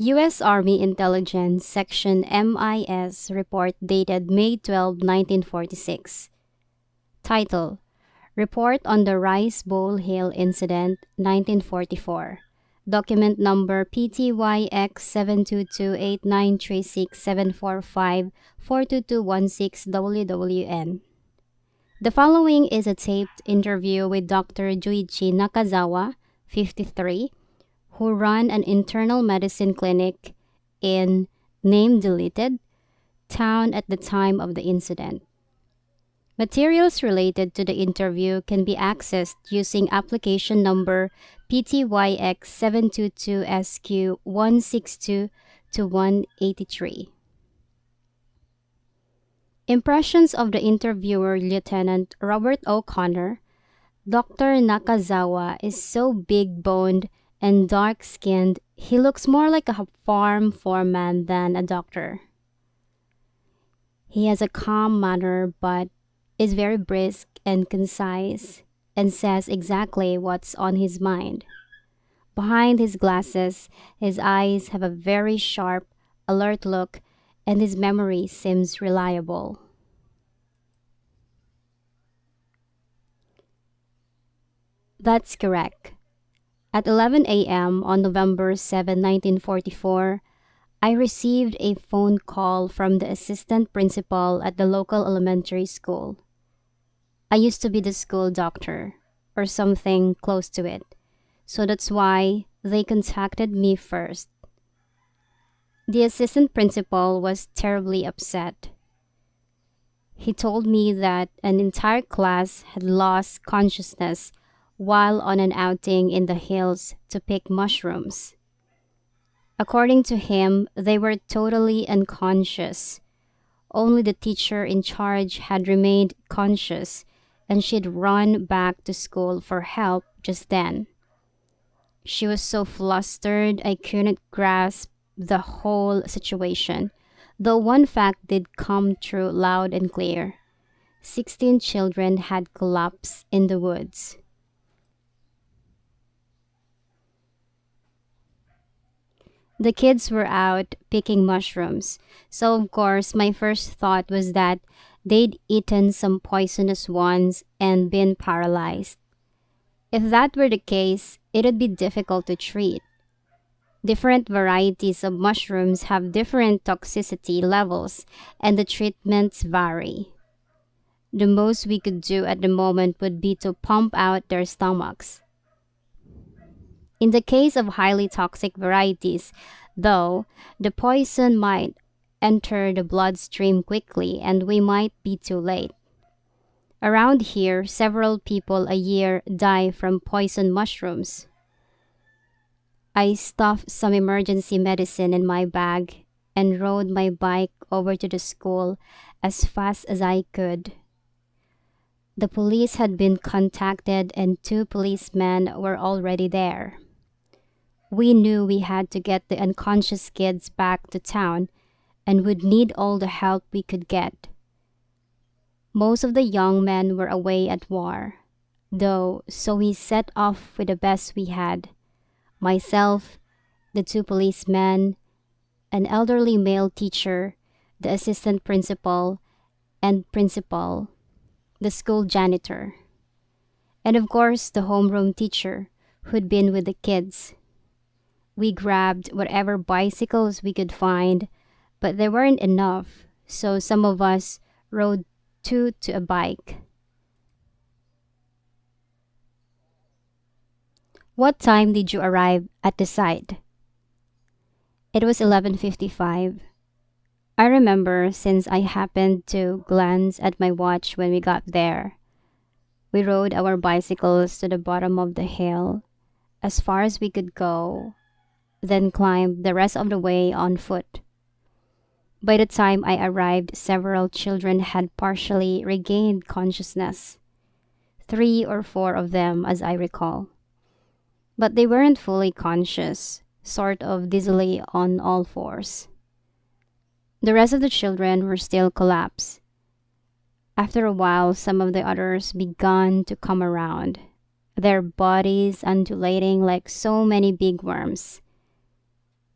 U.S. Army Intelligence Section MIS report dated May 12, 1946. Title: Report on the Rice Bowl Hill Incident, 1944. Document number PTYX722893674542216WWN. The following is a taped interview with Dr. Juichi Nakazawa, 53, who ran an internal medicine clinic in name deleted town at the time of the incident. Materials related to the interview can be accessed using application number PTYX722SQ162-183. Impressions of the interviewer, Lieutenant Robert O'Connor. Dr. Nakazawa is so big-boned and dark-skinned, he looks more like a farm foreman than a doctor. He has a calm manner but is very brisk and concise and says exactly what's on his mind. Behind his glasses, his eyes have a very sharp, alert look, and his memory seems reliable. That's correct. At 11 a.m. on November 7, 1944, I received a phone call from the assistant principal at the local elementary school. I used to be the school doctor, or something close to it, so that's why they contacted me first. The assistant principal was terribly upset. He told me that an entire class had lost consciousness while on an outing in the hills to pick mushrooms. According to him, they were totally unconscious. Only the teacher in charge had remained conscious, and she'd run back to school for help just then. She was so flustered I couldn't grasp the whole situation, though one fact did come through loud and clear. 16 children had collapsed in the woods. The kids were out picking mushrooms, so of course my first thought was that they'd eaten some poisonous ones and been paralyzed. If that were the case, it'd be difficult to treat. Different varieties of mushrooms have different toxicity levels, and the treatments vary. The most we could do at the moment would be to pump out their stomachs. In the case of highly toxic varieties, though, the poison might enter the bloodstream quickly and we might be too late. Around here, several people a year die from poison mushrooms. I stuffed some emergency medicine in my bag and rode my bike over to the school as fast as I could. The police had been contacted and 2 policemen were already there. We knew we had to get the unconscious kids back to town and would need all the help we could get. Most of the young men were away at war, though, so we set off with the best we had. Myself, the 2 policemen, an elderly male teacher, the assistant principal, and principal, the school janitor, and of course the homeroom teacher who'd been with the kids. We grabbed whatever bicycles we could find, but there weren't enough, so some of us rode 2 to a bike. What time did you arrive at the site? It was 11:55. I remember since I happened to glance at my watch when we got there. We rode our bicycles to the bottom of the hill, as far as we could go, then climbed the rest of the way on foot. By the time I arrived, several children had partially regained consciousness. 3 or 4 of them, as I recall. But they weren't fully conscious, sort of dizzily on all fours. The rest of the children were still collapsed. After a while, some of the others began to come around, their bodies undulating like so many big worms.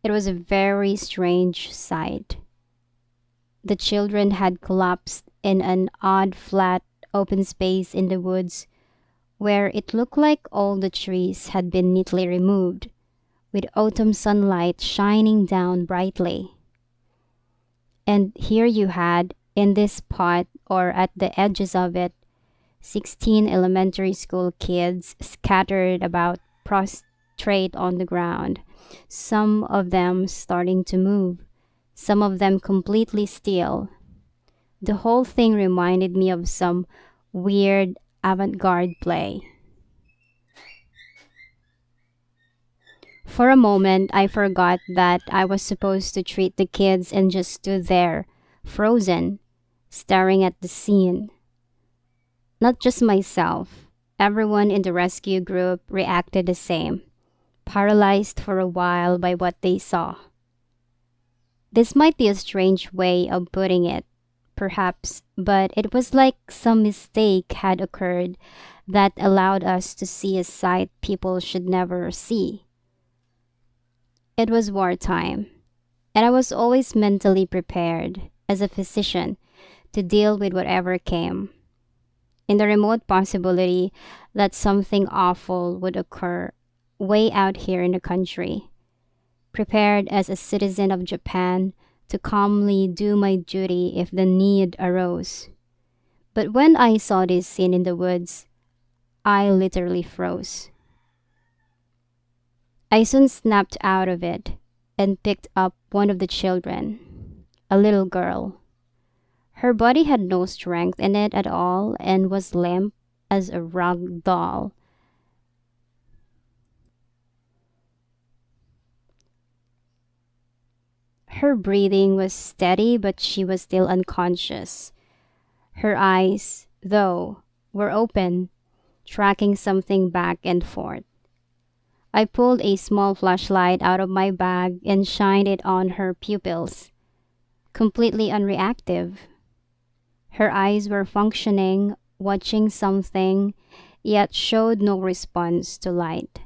It was a very strange sight. The children had collapsed in an odd flat open space in the woods where it looked like all the trees had been neatly removed, with autumn sunlight shining down brightly. And here you had, in this spot or at the edges of it, 16 elementary school kids scattered about, prostrate on the ground, some of them starting to move, some of them completely still. The whole thing reminded me of some weird avant garde play. For a moment, I forgot that I was supposed to treat the kids and just stood there, frozen, staring at the scene. Not just myself, everyone in the rescue group reacted the same, paralyzed for a while by what they saw. This might be a strange way of putting it, perhaps, but it was like some mistake had occurred that allowed us to see a sight people should never see. It was wartime, and I was always mentally prepared, as a physician, to deal with whatever came. In the remote possibility that something awful would occur way out here in the country, prepared as a citizen of Japan to calmly do my duty if the need arose. But when I saw this scene in the woods, I literally froze. I soon snapped out of it and picked up one of the children, a little girl. Her body had no strength in it at all and was limp as a rag doll. Her breathing was steady, but she was still unconscious. Her eyes, though, were open, tracking something back and forth. I pulled a small flashlight out of my bag and shined it on her pupils, completely unreactive. Her eyes were functioning, watching something, yet showed no response to light.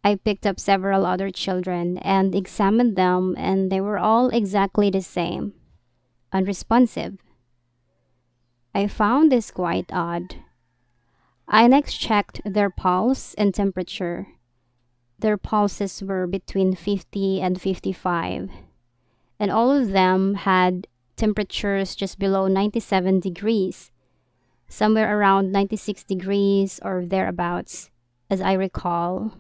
I picked up several other children and examined them, and they were all exactly the same, unresponsive. I found this quite odd. I next checked their pulse and temperature. Their pulses were between 50 and 55, and all of them had temperatures just below 97 degrees, somewhere around 96 degrees or thereabouts, as I recall.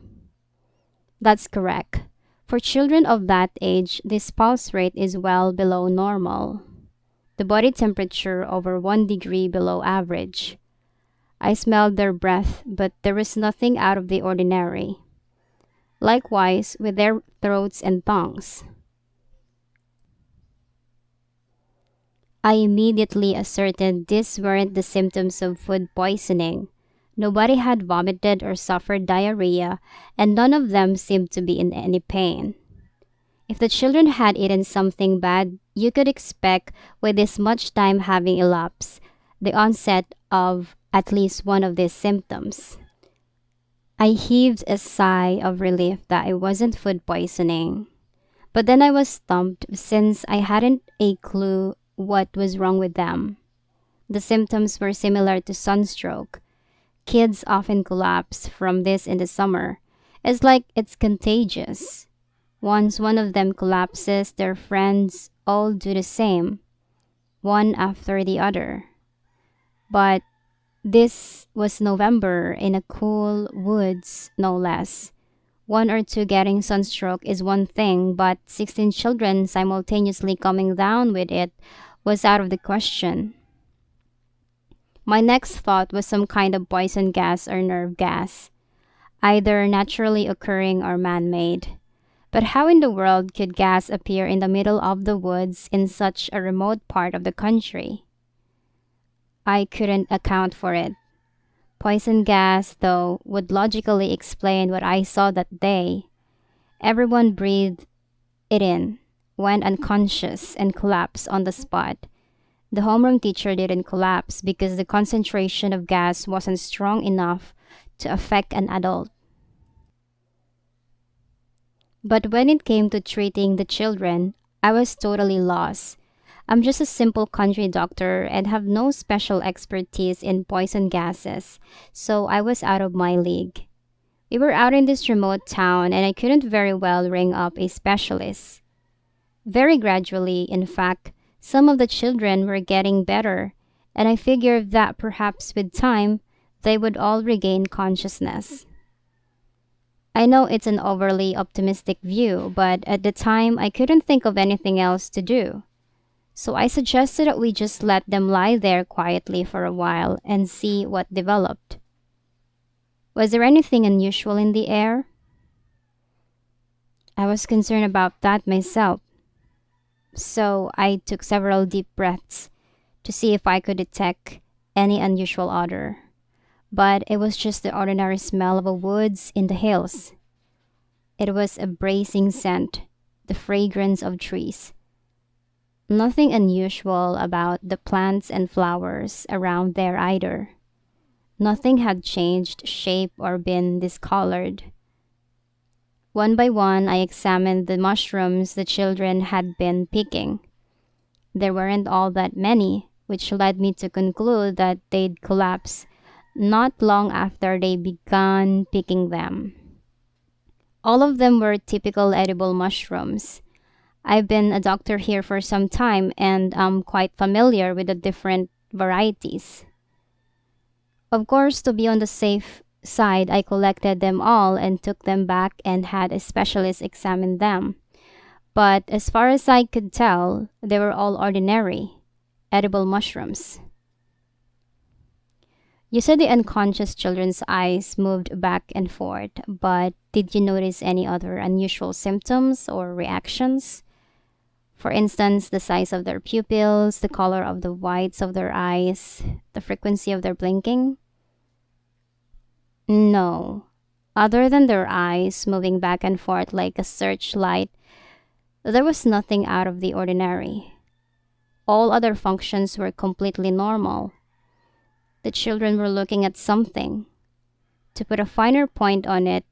That's correct. For children of that age, this pulse rate is well below normal. The body temperature over 1 degree below average. I smelled their breath, but there was nothing out of the ordinary. Likewise with their throats and tongues. I immediately ascertained these weren't the symptoms of food poisoning. Nobody had vomited or suffered diarrhea, and none of them seemed to be in any pain. If the children had eaten something bad, you could expect, with this much time having elapsed, the onset of at least one of these symptoms. I heaved a sigh of relief that it wasn't food poisoning. But then I was stumped since I hadn't a clue what was wrong with them. The symptoms were similar to sunstroke. Kids often collapse from this in the summer. It's like it's contagious. Once one of them collapses, their friends all do the same, one after the other. But this was November in a cool woods, no less. One or two getting sunstroke is one thing, but 16 children simultaneously coming down with it was out of the question. My next thought was some kind of poison gas or nerve gas, either naturally occurring or man-made. But how in the world could gas appear in the middle of the woods in such a remote part of the country? I couldn't account for it. Poison gas, though, would logically explain what I saw that day. Everyone breathed it in, went unconscious, and collapsed on the spot. The homeroom teacher didn't collapse because the concentration of gas wasn't strong enough to affect an adult. But when it came to treating the children, I was totally lost. I'm just a simple country doctor and have no special expertise in poison gases, so I was out of my league. We were out in this remote town and I couldn't very well ring up a specialist. Very gradually, in fact, some of the children were getting better, and I figured that perhaps with time, they would all regain consciousness. I know it's an overly optimistic view, but at the time I couldn't think of anything else to do. So I suggested that we just let them lie there quietly for a while and see what developed. Was there anything unusual in the air? I was concerned about that myself, so I took several deep breaths to see if I could detect any unusual odor. But it was just the ordinary smell of the woods in the hills. It was a bracing scent, the fragrance of trees. Nothing unusual about the plants and flowers around there either. Nothing had changed shape or been discolored. One by one, I examined the mushrooms the children had been picking. There weren't all that many, which led me to conclude that they'd collapse not long after they began picking them. All of them were typical edible mushrooms. I've been a doctor here for some time and I'm quite familiar with the different varieties. Of course, to be on the safe side, I collected them all and took them back and had a specialist examine them. But as far as I could tell, they were all ordinary, edible mushrooms. You said the unconscious children's eyes moved back and forth, but did you notice any other unusual symptoms or reactions? For instance, the size of their pupils, the color of the whites of their eyes, the frequency of their blinking? No. Other than their eyes moving back and forth like a searchlight, there was nothing out of the ordinary. All other functions were completely normal. The children were looking at something. To put a finer point on it,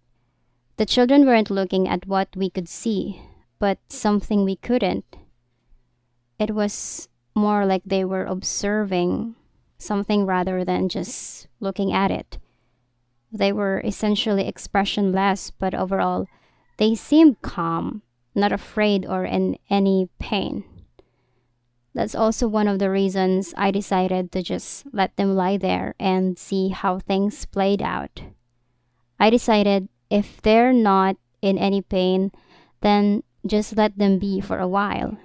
the children weren't looking at what we could see, but something we couldn't. It was more like they were observing something rather than just looking at it. They were essentially expressionless, but overall, they seemed calm, not afraid or in any pain. That's also one of the reasons I decided to just let them lie there and see how things played out. I decided if they're not in any pain, then just let them be for a while.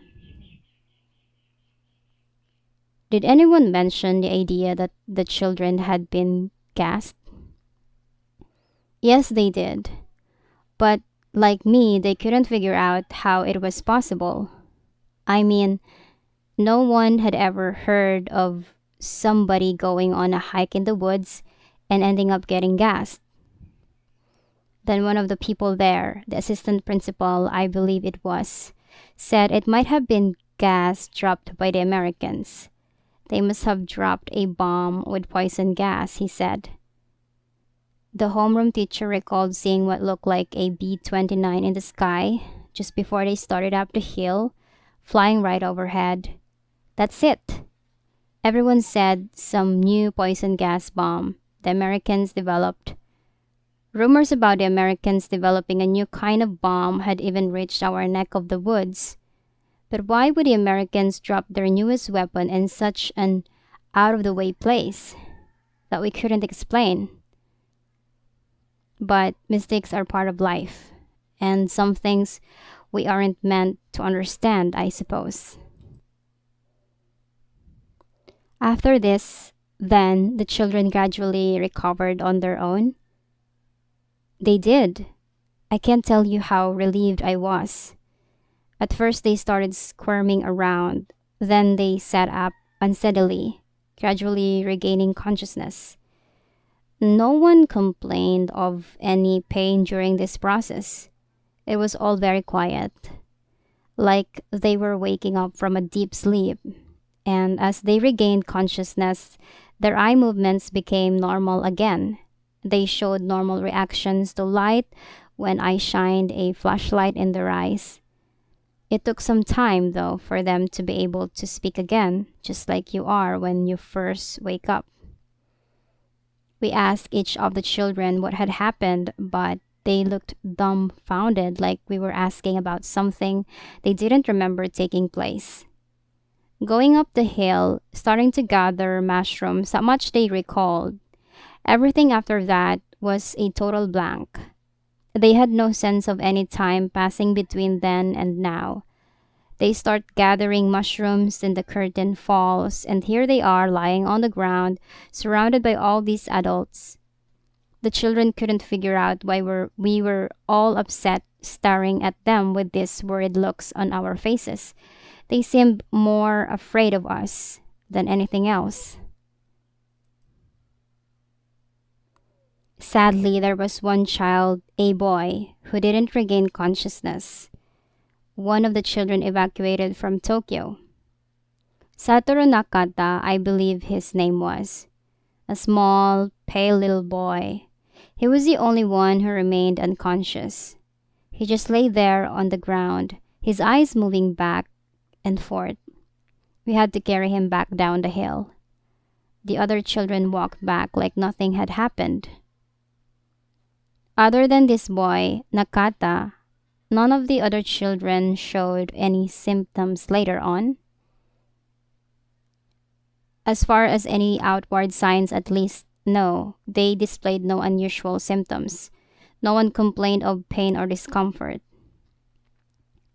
Did anyone mention the idea that the children had been gassed? Yes, they did. But like me, they couldn't figure out how it was possible. I mean, no one had ever heard of somebody going on a hike in the woods and ending up getting gassed. Then one of the people there, the assistant principal, I believe it was, said it might have been gas dropped by the Americans. They must have dropped a bomb with poison gas, he said. The homeroom teacher recalled seeing what looked like a B-29 in the sky just before they started up the hill, flying right overhead. That's it. Everyone said some new poison gas bomb the Americans developed. Rumors about the Americans developing a new kind of bomb had even reached our neck of the woods. But why would the Americans drop their newest weapon in such an out-of-the-way place that we couldn't explain? But mistakes are part of life, and some things we aren't meant to understand, I suppose. After this, then, the children gradually recovered on their own. They did. I can't tell you how relieved I was. At first, they started squirming around. Then they sat up unsteadily, gradually regaining consciousness. No one complained of any pain during this process. It was all very quiet, like they were waking up from a deep sleep. And as they regained consciousness, their eye movements became normal again. They showed normal reactions to light, when I shined a flashlight in their eyes. It took some time, though, for them to be able to speak again, just like you are when you first wake up. We asked each of the children what had happened, but they looked dumbfounded, like we were asking about something they didn't remember taking place. Going up the hill, starting to gather mushrooms, that much they recalled. Everything after that was a total blank. They had no sense of any time passing between then and now. They start gathering mushrooms, and the curtain falls, and here they are lying on the ground, surrounded by all these adults. The children couldn't figure out why we were all upset, staring at them with these worried looks on our faces. They seemed more afraid of us than anything else. Sadly, there was one child, a boy, who didn't regain consciousness. One of the children evacuated from Tokyo. Satoru Nakata, I believe his name was. A small, pale little boy. He was the only one who remained unconscious. He just lay there on the ground, his eyes moving back and forth. We had to carry him back down the hill. The other children walked back like nothing had happened. Other than this boy, Nakata, none of the other children showed any symptoms later on. As far as any outward signs, at least, no, they displayed no unusual symptoms. No one complained of pain or discomfort.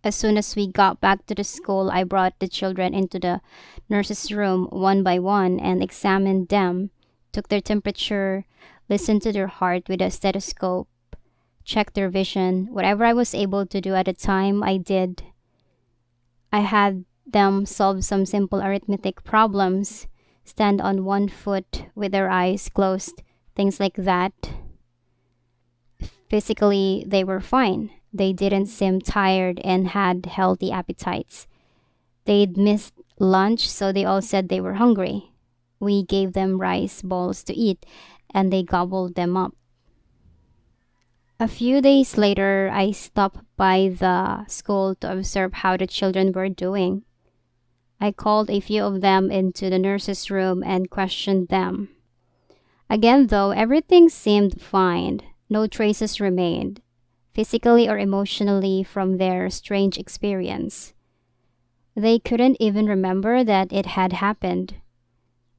As soon as we got back to the school, I brought the children into the nurse's room one by one and examined them, took their temperature, listened to their heart with a stethoscope, checked their vision. Whatever I was able to do at the time, I did. I had them solve some simple arithmetic problems, stand on one foot with their eyes closed, things like that. Physically, they were fine. They didn't seem tired and had healthy appetites. They'd missed lunch, so they all said they were hungry. We gave them rice balls to eat, and they gobbled them up. A few days later, I stopped by the school to observe how the children were doing. I called a few of them into the nurse's room and questioned them. Again, though, everything seemed fine. No traces remained, physically or emotionally, from their strange experience. They couldn't even remember that it had happened.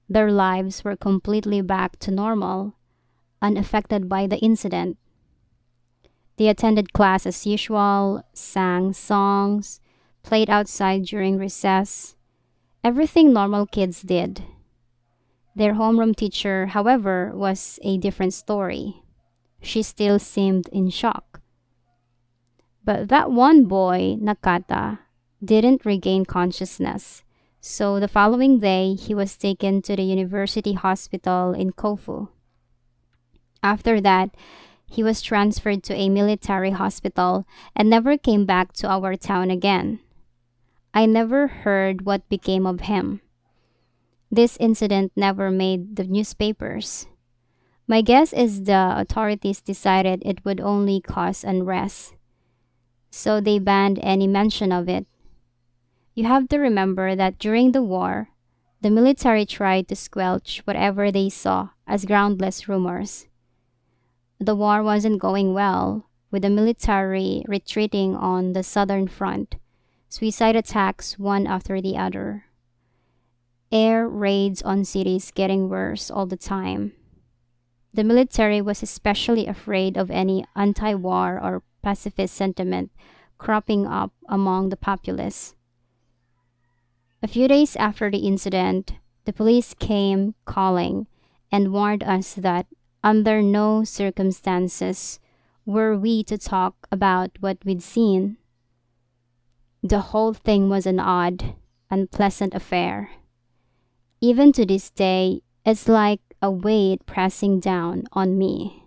Their lives were completely back to normal, unaffected by the incident. They attended class as usual, sang songs, played outside during recess, everything normal kids did. Their homeroom teacher, however, was a different story. She still seemed in shock. But that one boy, Nakata, didn't regain consciousness, so the following day he was taken to the university hospital in Kofu. After that, he was transferred to a military hospital and never came back to our town again. I never heard what became of him. This incident never made the newspapers. My guess is the authorities decided it would only cause unrest, so they banned any mention of it. You have to remember that during the war, the military tried to squelch whatever they saw as groundless rumors. The war wasn't going well, with the military retreating on the southern front, suicide attacks one after the other, air raids on cities getting worse all the time. The military was especially afraid of any anti-war or pacifist sentiment cropping up among the populace. A few days after the incident, the police came calling and warned us that under no circumstances were we to talk about what we'd seen. The whole thing was an odd, unpleasant affair. Even to this day, it's like a weight pressing down on me.